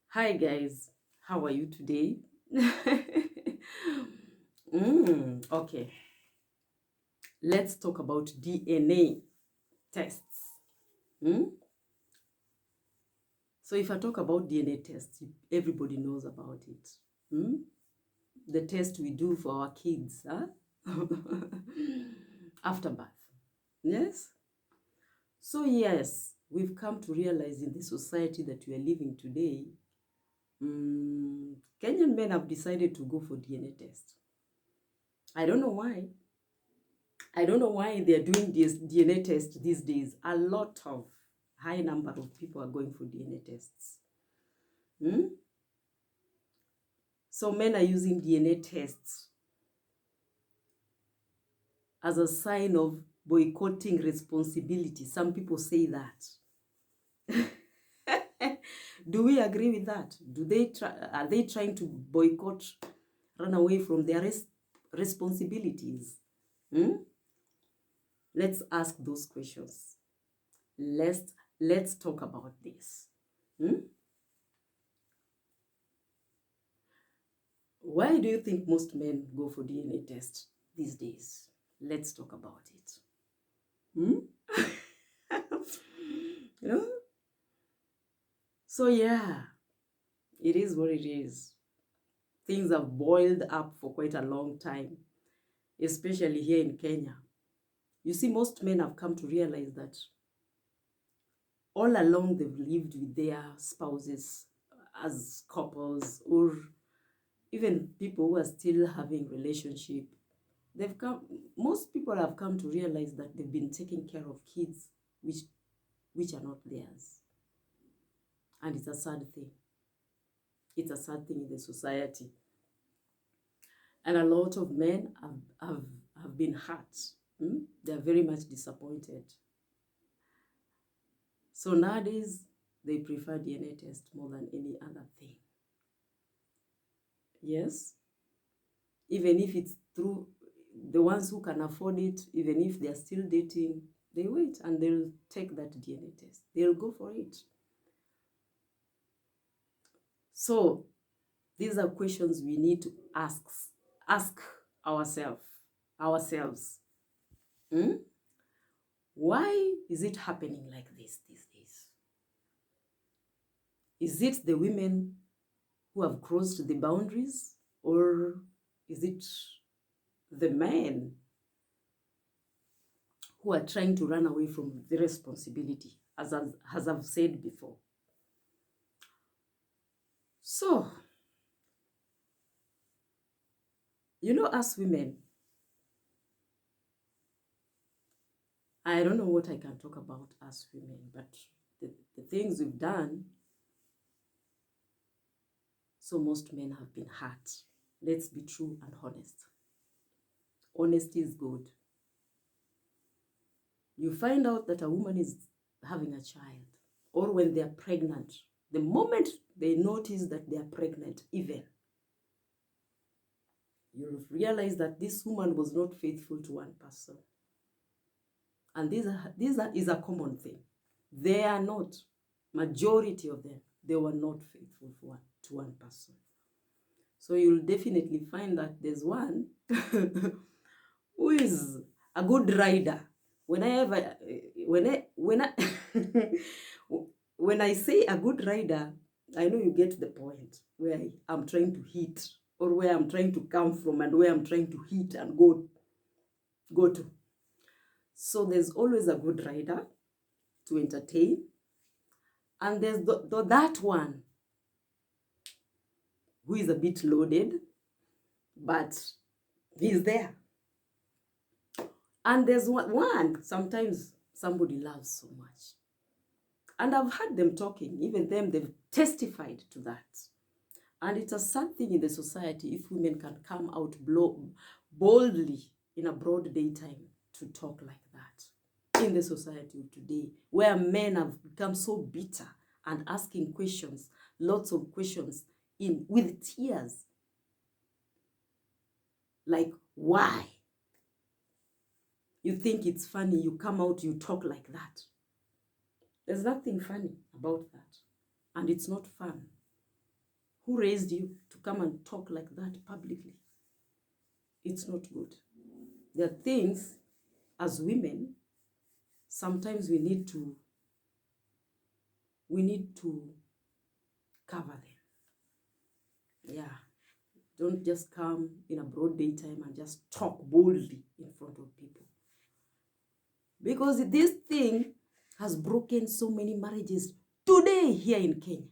Hi guys, how are you today? Okay, let's talk about DNA tests. Mm? So if I talk about DNA tests, everybody knows about it. Mm? The test we do for our kids, huh? After birth. Yes? So yes, we've come to realize in the society that we are living today, Kenyan men have decided to go for DNA test. I don't know why. I don't know why they're doing this DNA test these days. A lot of high number of people are going for DNA tests. Hmm? So men are using DNA tests as a sign of boycotting responsibility. Some people say that. Do we agree with that? Are they trying to boycott, run away from their responsibilities? Hmm? Let's ask those questions. Let's let's talk about this. Hmm? Why do you think most men go for DNA test these days? Let's talk about it. Hmm? you know? So yeah, it is what it is. Things have boiled up for quite a long time, especially here in Kenya. You see, most men have come to realize that all along they've lived with their spouses as couples, or even people who are still having relationship. They've come, most people have come to realize that they've been taking care of kids which are not theirs. And it's a sad thing. It's a sad thing in the society. And a lot of men have been hurt. They're very much disappointed. So nowadays, they prefer DNA test more than any other thing. Yes? Even if it's through the ones who can afford it, even if they're still dating, they wait and they'll take that DNA test. They'll go for it. So these are questions we need to ask ourselves. Hmm? Why is it happening like this these days? Is it the women who have crossed the boundaries, or is it the men who are trying to run away from the responsibility, as I've said before? So, us women, I don't know what I can talk about us women, but the things we've done, so most men have been hurt. Let's be true and honest. Honesty is good. You find out that a woman is having a child, or when they're pregnant, the moment they notice that they are pregnant, even, you'll realize that this woman was not faithful to one person. And is a common thing. They are not, majority of them, they were not faithful to one person. So you'll definitely find that there's one who is a good rider. When when I say a good rider, I know you get the point where I'm trying to hit, or where I'm trying to come from, and where I'm trying to hit and go to. So there's always a good rider to entertain, and there's that one who is a bit loaded, but he's there. And there's one sometimes somebody loves so much. And I've heard them talking, even them, they've testified to that. And it's a sad thing in the society if women can come out boldly in a broad daytime to talk like that. In the society of today, where men have become so bitter and asking questions, lots of questions, with tears. Like, why? You think it's funny, you come out, you talk like that. There's nothing funny about that. And it's not fun. Who raised you to come and talk like that publicly? It's not good. There are things as women, sometimes we need to cover them. Yeah. Don't just come in a broad daytime and just talk boldly in front of people. Because this thing has broken so many marriages today here in Kenya.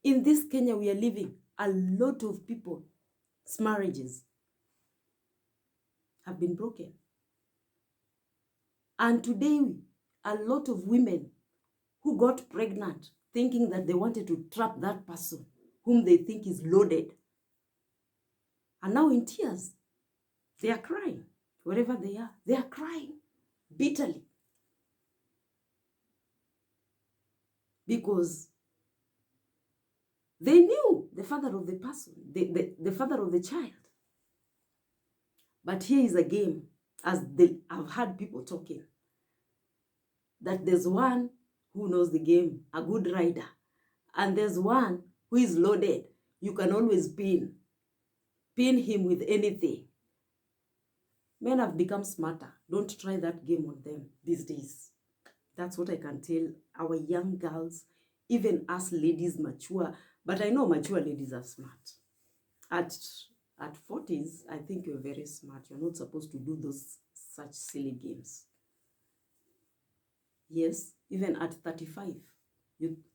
In this Kenya we are living, a lot of people's marriages have been broken. And today, a lot of women who got pregnant thinking that they wanted to trap that person whom they think is loaded are now in tears. They are crying. Wherever they are crying bitterly. Because they knew the father of the person, the father of the child. But here is a game, as I've heard people talking, that there's one who knows the game, a good rider, and there's one who is loaded. You can always pin him with anything. Men have become smarter. Don't try that game on them these days. That's what I can tell our young girls, even us ladies mature. But I know mature ladies are smart. At 40s, I think you're very smart. You're not supposed to do those such silly games. Yes, even at 35,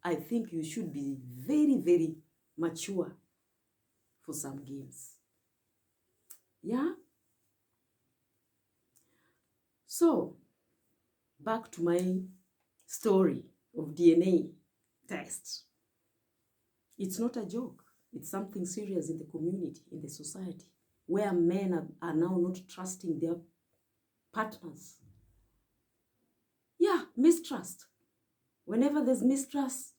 I think you should be very, very mature for some games. Yeah? So, back to my story of DNA test. It's not a joke. It's something serious in the community, in the society, where men are now not trusting their partners. Yeah, mistrust. Whenever there's mistrust,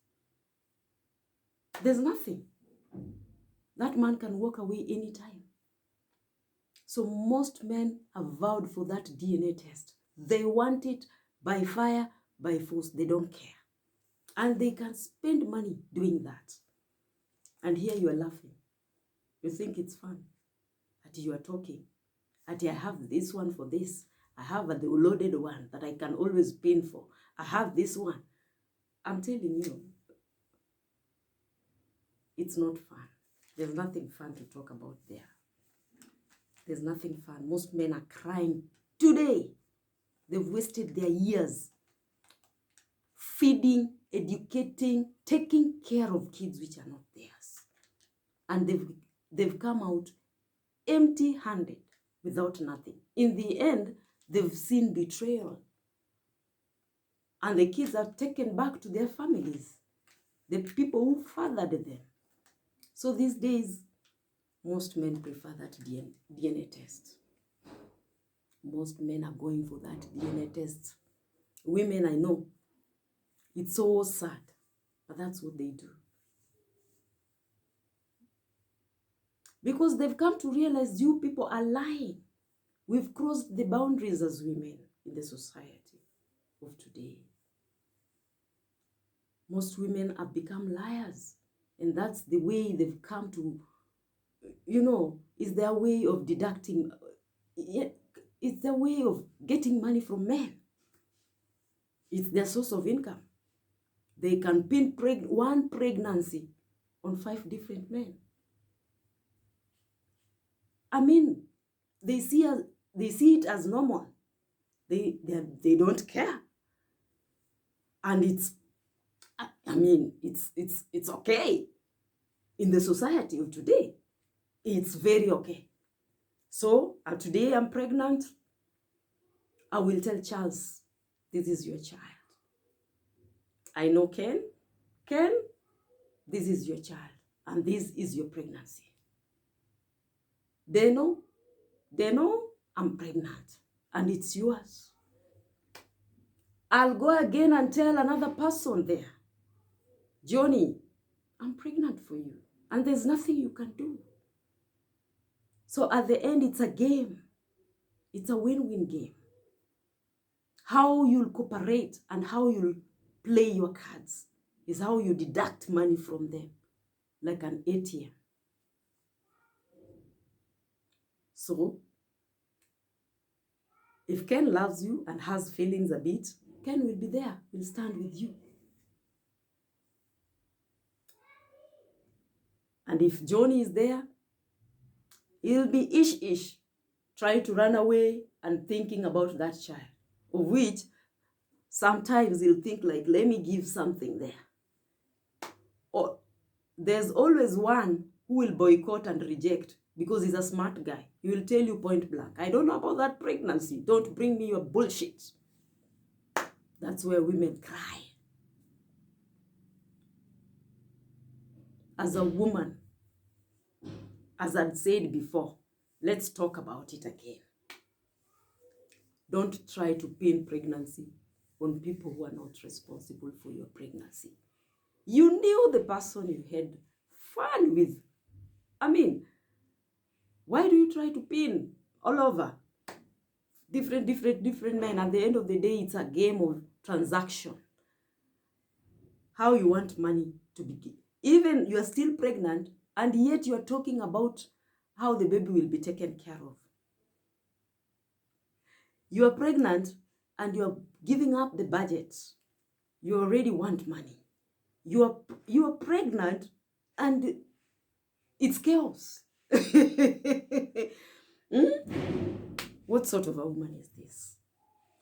there's nothing. That man can walk away anytime. So most men have vowed for that DNA test. They want it by fire, by force. They don't care. And they can spend money doing that. And here you are laughing. You think it's fun. That you are talking. That I have this one for this. I have the loaded one that I can always pin for. I have this one. I'm telling you, it's not fun. There's nothing fun to talk about there. There's nothing fun. Most men are crying today. They've wasted their years feeding, educating, taking care of kids which are not theirs. And they've come out empty-handed, without nothing. In the end, they've seen betrayal. And the kids are taken back to their families, the people who fathered them. So these days, most men prefer that DNA test. Most men are going for that DNA test. Women, I know, it's so sad, but that's what they do. Because they've come to realize you people are lying. We've crossed the boundaries as women in the society of today. Most women have become liars. And that's the way they've come to, is their way of deducting. It's their way of getting money from men. It's their source of income. They can pin one pregnancy on 5 different men. I mean, they see it as normal. They don't care. And it's okay. In the society of today, it's very okay. So, today I'm pregnant. I will tell Charles, this is your child. I know Ken, this is your child. And this is your pregnancy. They know I'm pregnant. And it's yours. I'll go again and tell another person there, Johnny, I'm pregnant for you. And there's nothing you can do. So at the end, it's a game. It's a win-win game. How you'll cooperate and how you'll play your cards is how you deduct money from them, like an ATM. So, if Ken loves you and has feelings a bit, Ken will be there, will stand with you. And if Johnny is there, he'll be ish, trying to run away and thinking about that child, of which sometimes he'll think like, let me give something there. Or there's always one who will boycott and reject because he's a smart guy. He will tell you point blank, I don't know about that pregnancy. Don't bring me your bullshit. That's where women cry. As a woman, as I've said before, let's talk about it again. Don't try to pin pregnancy on people who are not responsible for your pregnancy. You knew the person you had fun with. I mean, why do you try to pin all over different men? At the end of the day, it's a game of transaction. How you want money to begin. Even you are still pregnant, and yet you are talking about how the baby will be taken care of. You are pregnant and you are giving up the budget. You already want money. You are pregnant and it's chaos. What sort of a woman is this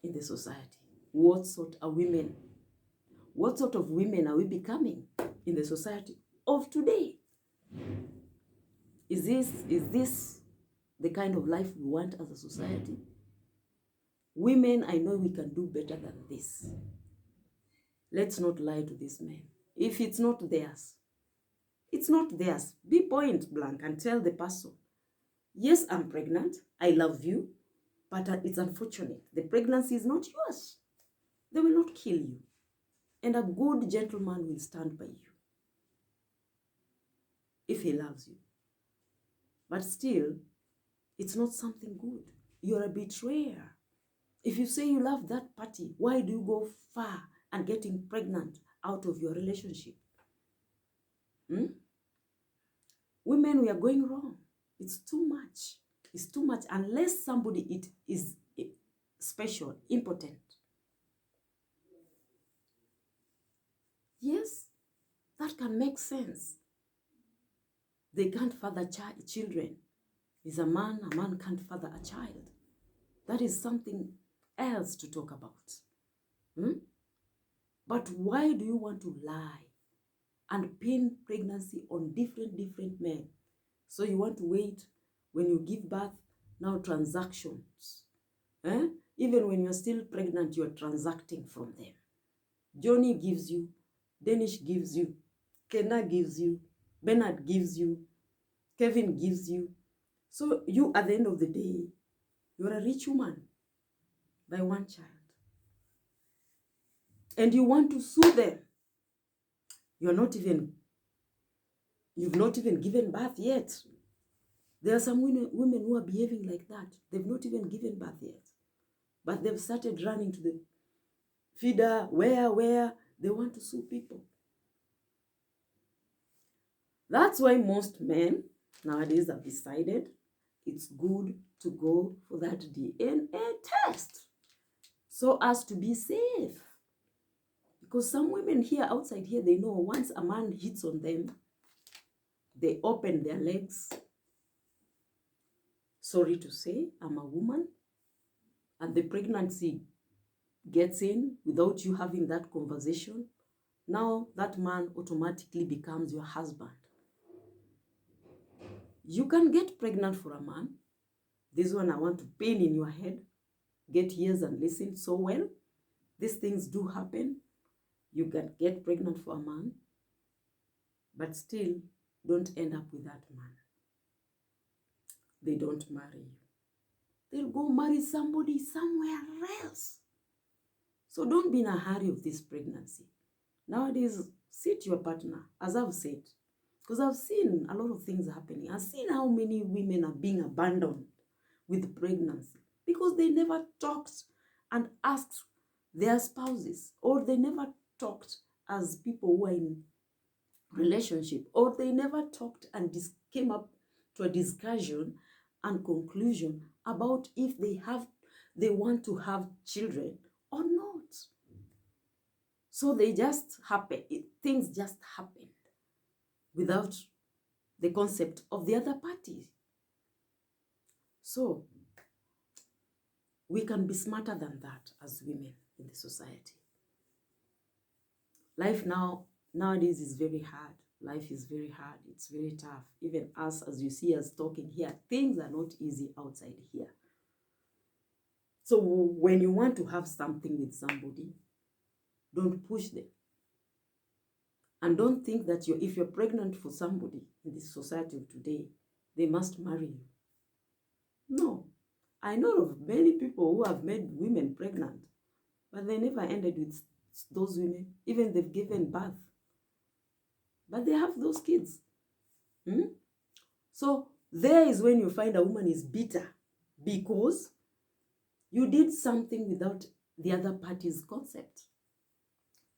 in the society? What sort of women? What sort of women are we becoming in the society of today? Is this the kind of life we want as a society? Women, I know we can do better than this. Let's not lie to these men. If it's not theirs, it's not theirs. Be point blank and tell the person, yes, I'm pregnant, I love you, but it's unfortunate. The pregnancy is not yours. They will not kill you. And a good gentleman will stand by you if he loves you. But still, it's not something good. You're a betrayer. If you say you love that party, why do you go far and getting pregnant out of your relationship? Women, we are going wrong. It's too much. It's too much unless somebody is special, impotent. Yes, that can make sense. They can't father children. Is a man can't father a child. That is something else to talk about. But why do you want to lie and pin pregnancy on different men? So you want to wait when you give birth, now transactions. Even when you're still pregnant, you're transacting from them. Johnny gives you, Danish gives you, Kenna gives you, Bernard gives you, Kevin gives you. So you, at the end of the day, you're a rich woman by one child. And you want to sue them. You've not even given birth yet. There are some women who are behaving like that. They've not even given birth yet. But they've started running to the feeder, where they want to sue people. That's why most men nowadays have decided it's good to go for that DNA test so as to be safe. Because some women here, outside here, they know once a man hits on them, they open their legs. Sorry to say, I'm a woman. And the pregnancy gets in without you having that conversation. Now that man automatically becomes your husband. You can get pregnant for a man. This one I want to pin in your head. Get ears and listen so well. These things do happen. You can get pregnant for a man, but still don't end up with that man. They don't marry you. They'll go marry somebody somewhere else. So don't be in a hurry of this pregnancy. Nowadays, sit your partner, as I've said, because I've seen a lot of things happening. I've seen how many women are being abandoned with pregnancy because they never talked and asked their spouses, or they never talked as people who are in relationship, or they never talked and came up to a discussion and conclusion about if they want to have children or not. So they just happen, things just happened without the concept of the other party. So we can be smarter than that as women in the society. Life nowadays is very hard. Life is very hard. It's very tough. Even us, as you see us talking here, things are not easy outside here. So when you want to have something with somebody, don't push them. And don't think that if you're pregnant for somebody in this society of today, they must marry you. No. I know of many people who have made women pregnant, but they never ended with those women. Even they've given birth, but they have those kids. So there is when you find a woman is bitter because you did something without the other party's concept.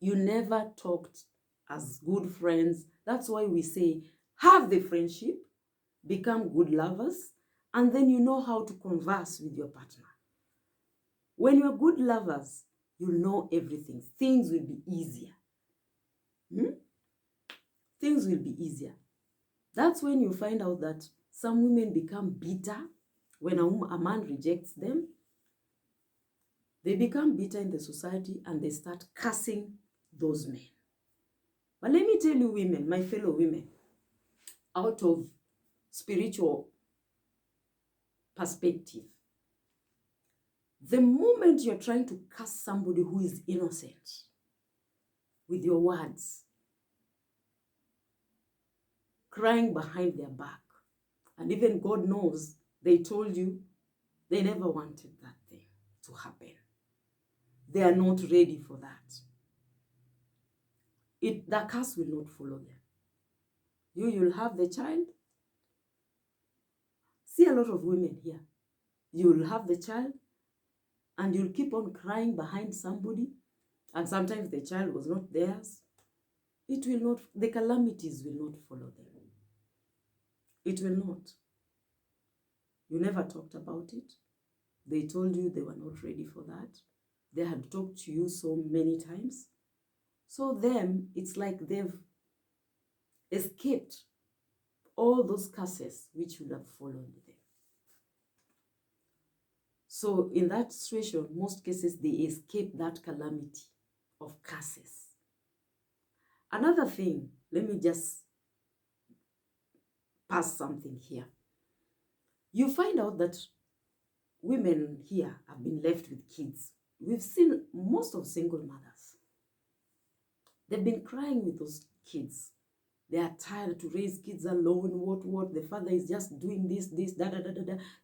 You never talked as good friends. That's why we say, have the friendship, become good lovers, and then you know how to converse with your partner. When you're good lovers, you'll know everything. Things will be easier. Things will be easier. That's when you find out that some women become bitter when a man rejects them. They become bitter in the society and they start cursing those men. But let me tell you, women, my fellow women, out of spiritual perspective, the moment you're trying to curse somebody who is innocent with your words, crying behind their back, and even God knows they told you they never wanted that thing to happen. They are not ready for that. The curse will not follow them. You'll have the child. See a lot of women here. You'll have the child and you'll keep on crying behind somebody, and sometimes the child was not theirs. The calamities will not follow them. It will not. You never talked about it. They told you they were not ready for that. They had talked to you so many times. So them, it's like they've escaped all those curses which would have followed them. So in that situation, most cases, they escape that calamity of curses. Another thing, let me just pass something here. You find out that women here have been left with kids. We've seen most of single mothers. They've been crying with those kids. They are tired to raise kids alone, what. The father is just doing this, da.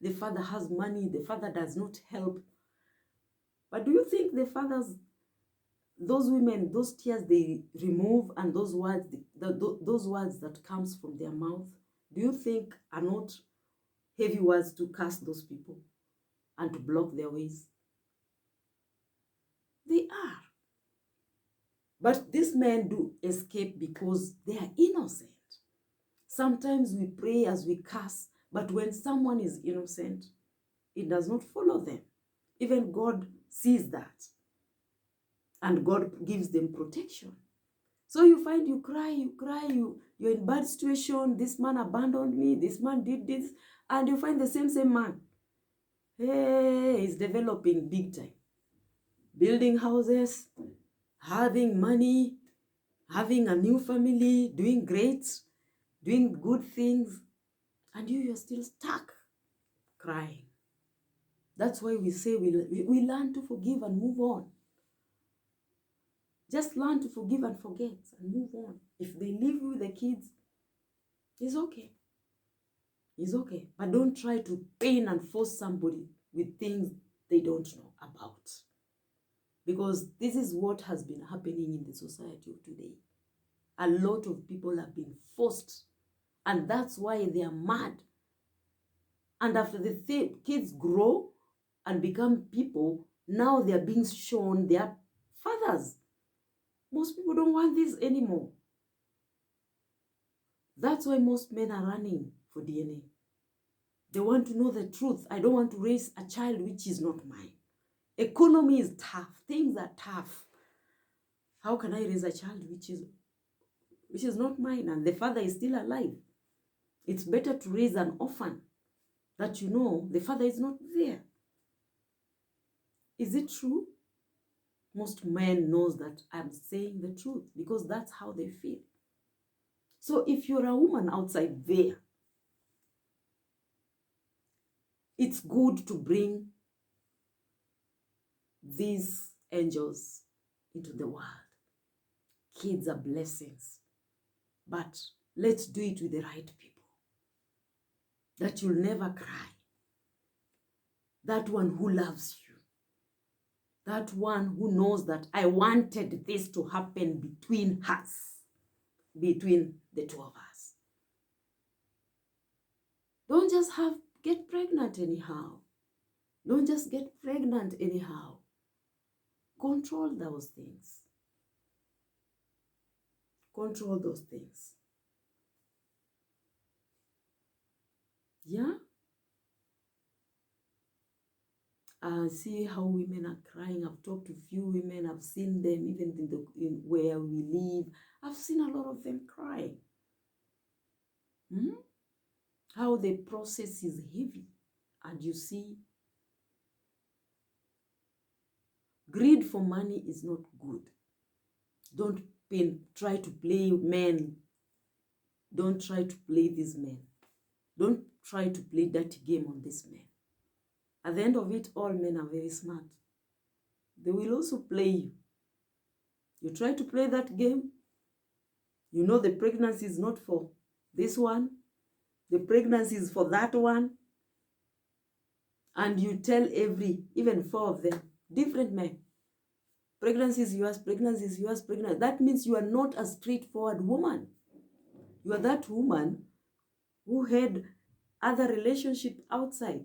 The father has money, the father does not help. But do you think the fathers, those women, those tears they remove and those words, those words that comes from their mouth, do you think are not heavy words to curse those people and to block their ways? They are. But these men do escape because they are innocent. Sometimes we pray as we curse, but when someone is innocent, it does not follow them. Even God sees that. And God gives them protection. So you find you cry, you're in bad situation, this man abandoned me, this man did this, and you find the same man. Hey, he's developing big time. Building houses, having money, having a new family, doing great, doing good things, and you're still stuck crying. That's why we say we learn to forgive and move on. Just learn to forgive and forget and move on. If they live with the kids, it's okay. It's okay. But don't try to pain and force somebody with things they don't know about. Because this is what has been happening in the society of today. A lot of people have been forced, and that's why they are mad. And after the kids grow and become people, now they are being shown their fathers. Most people don't want this anymore. That's why most men are running for DNA. They want to know the truth. I don't want to raise a child which is not mine. Economy is tough. Things are tough. How can I raise a child which is not mine and the father is still alive? It's better to raise an orphan that you know the father is not there. Is it true? Most men knows that I'm saying the truth because that's how they feel. So if you're a woman outside there, it's good to bring these angels into the world. Kids are blessings, but let's do it with the right people. That you'll never cry. That one who loves you. That one who knows that I wanted this to happen between us, between the two of us. Don't just get pregnant anyhow. Don't just get pregnant anyhow. Control those things. Control those things. Yeah? See how women are crying. I've talked to few women. I've seen them even in where we live. I've seen a lot of them crying. How the process is heavy. And you see, greed for money is not good. Don't try to play men. Don't try to play these men. Don't try to play that game on these men. At the end of it, all men are very smart. They will also play you. You try to play that game, you know the pregnancy is not for this one, the pregnancy is for that one, and you tell even 4 of them, different men, pregnancy is yours, pregnancy is yours, pregnancy. That means you are not a straightforward woman. You are that woman who had other relationship outside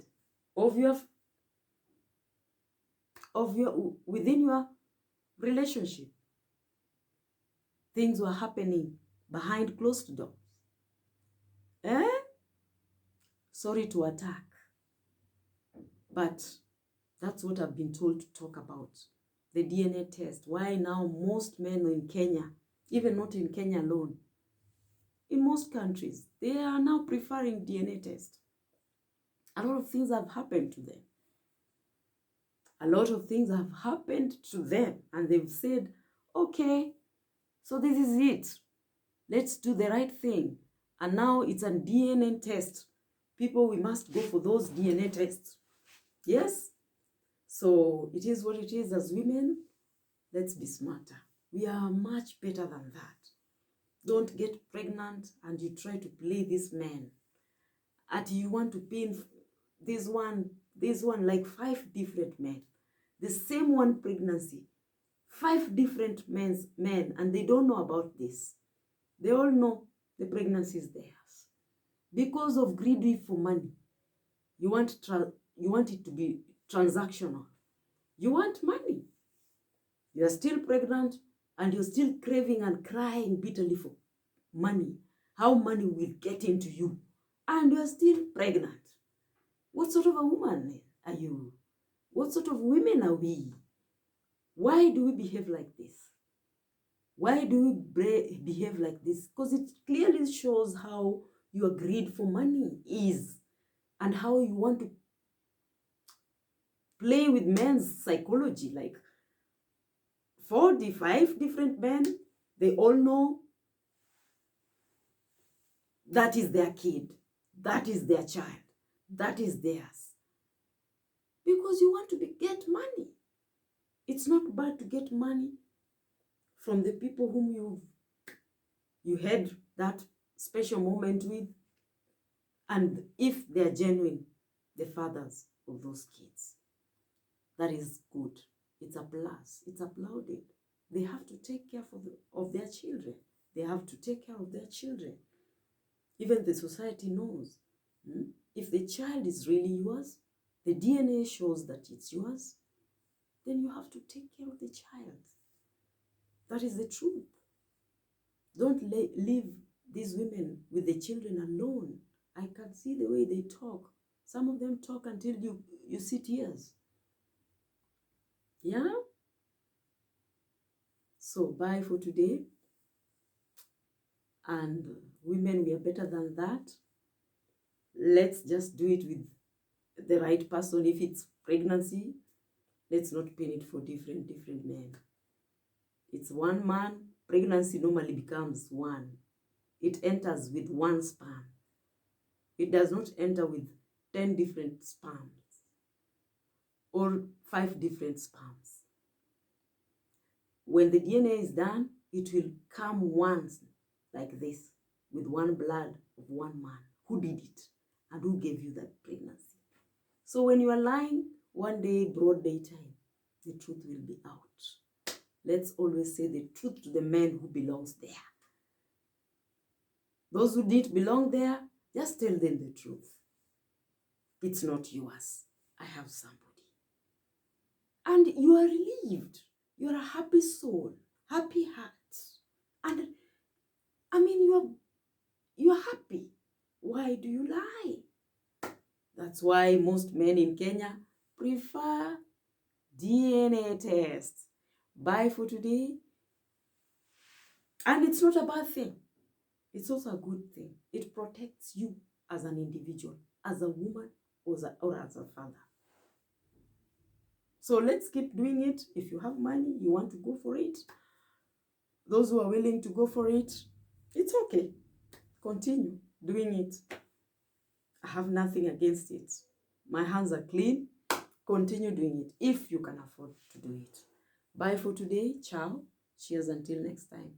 within your relationship. Things were happening behind closed doors. Sorry to attack, but that's what I've been told to talk about. The DNA test. Why now most men in Kenya, even not in Kenya alone, in most countries, they are now preferring DNA test. A lot of things have happened to them. A lot of things have happened to them, and they've said, okay, so this is it. Let's do the right thing. And now it's a DNA test. People, we must go for those DNA tests. Yes? So it is what it is. As women, let's be smarter. We are much better than that. Don't get pregnant and you try to play this man. And you want to pin this one like 5 different men. The same one pregnancy. 5 different men, and they don't know about this. They all know the pregnancy is theirs. Because of greedy for money. You want it to be transactional. You want money. You are still pregnant and you're still craving and crying bitterly for money. How money will get into you. And you're still pregnant. What sort of a woman are you? What sort of women are we? Why do we behave like this? Why do we behave like this? Because it clearly shows how your greed for money is and how you want to play with men's psychology. Like 45 different men, they all know that is their kid, that is their child, that is theirs. Because you want to get money. It's not bad to get money from the people whom you had that special moment with, and if they're genuine, the fathers of those kids. That is good. It's a plus. It's applauded. They have to take care of their children. They have to take care of their children. Even the society knows. If the child is really yours, the DNA shows that it's yours, then you have to take care of the child. That is the truth. Don't leave these women with the children alone. I can see the way they talk. Some of them talk until you see tears. Yeah? So bye for today. And women, we are better than that. Let's just do it with the right person. If it's pregnancy, let's not pin it for different men. It's one man. Pregnancy normally becomes one. It enters with one sperm. It does not enter with 10 different sperms or 5 different sperms. When the DNA is done, it will come once like this, with one blood of one man. Who did it and who gave you that pregnancy? So when you are lying, one day, broad daytime, the truth will be out. Let's always say the truth to the men who belongs there. Those who didn't belong there, just tell them the truth. It's not yours. I have somebody. And you are relieved. You are a happy soul, happy heart. And I mean, you are happy. Why do you lie? That's why most men in Kenya prefer DNA tests. Bye for today. And it's not a bad thing. It's also a good thing. It protects you as an individual, as a woman, or as a father. So let's keep doing it. If you have money, you want to go for it. Those who are willing to go for it, it's okay. Continue doing it. I have nothing against it. My hands are clean. Continue doing it if you can afford to do it. Bye for today. Ciao. Cheers until next time.